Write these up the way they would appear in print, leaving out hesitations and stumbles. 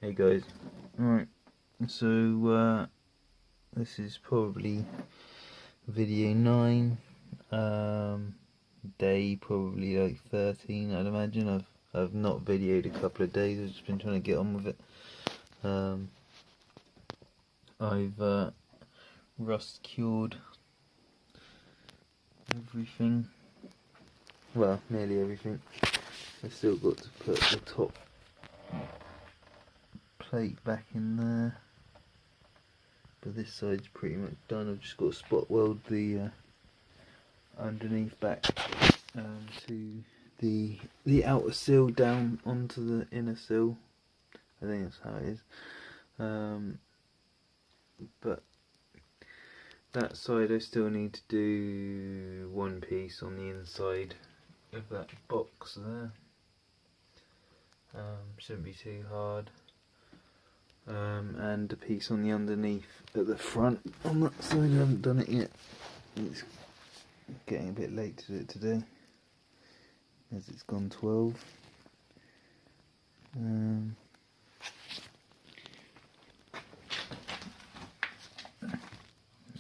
Hey guys, alright, so this is probably video 9, day probably like 13 I'd imagine. I've not videoed a couple of days, I've just been trying to get on with it. I've rust cured everything, well, nearly everything. I've still got to put the top plate back in there, but this side's pretty much done. I've just got to spot weld the underneath back to the outer sill down onto the inner sill. I think that's how it is. But that side I still need to do one piece on the inside of that box there. Shouldn't be too hard. And a piece on the underneath at the front on that side. I haven't done it yet. It's getting a bit late to do it today, as it's gone 12.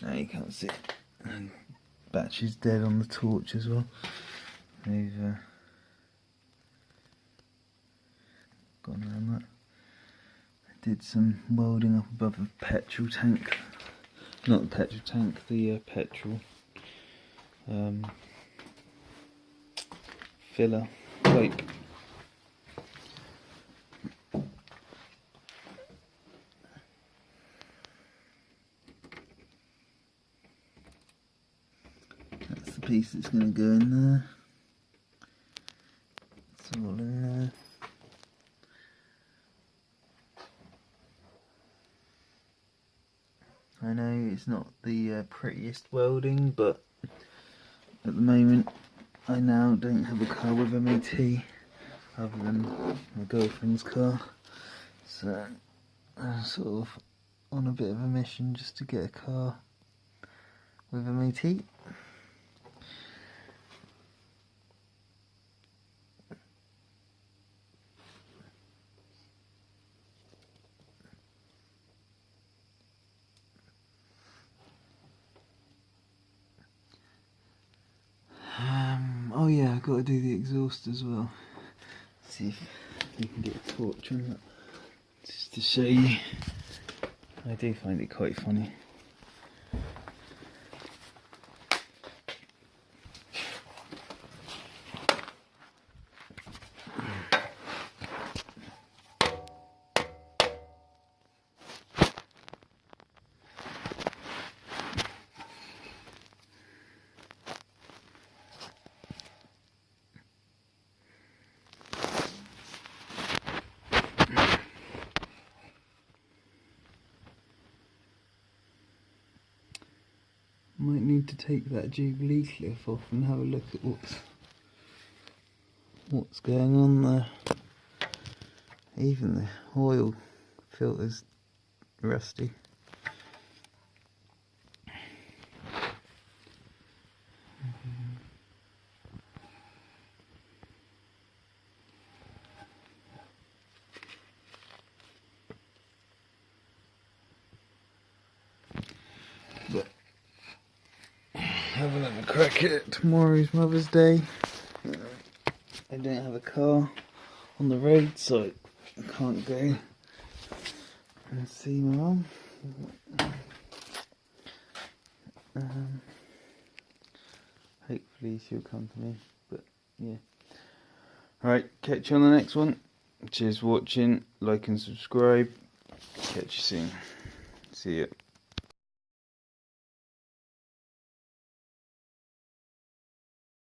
Now you can't see it. And battery's dead on the torch as well. They've gone around that. I did some welding up above the petrol tank. Not the petrol tank, the petrol filler pipe. That's the piece that's going to go in there. It's all in there. I know it's not the prettiest welding, but at the moment I now don't have a car with MOT other than my girlfriend's car, so I'm sort of on a bit of a mission just to get a car with MOT. Oh yeah, I've got to do the exhaust as well. See if you can get a torch on that, just to show you. I do find it quite funny. Might need to take that Jubilee cliff off and have a look at what's going on there. Even the oil filter's rusty. But have another crack at it. Tomorrow's Mother's Day. I don't have a car on the road, so I can't go and see my mum. Hopefully she'll come to me, but yeah. Alright, catch you on the next one. Cheers for watching, like and subscribe. Catch you soon. See ya.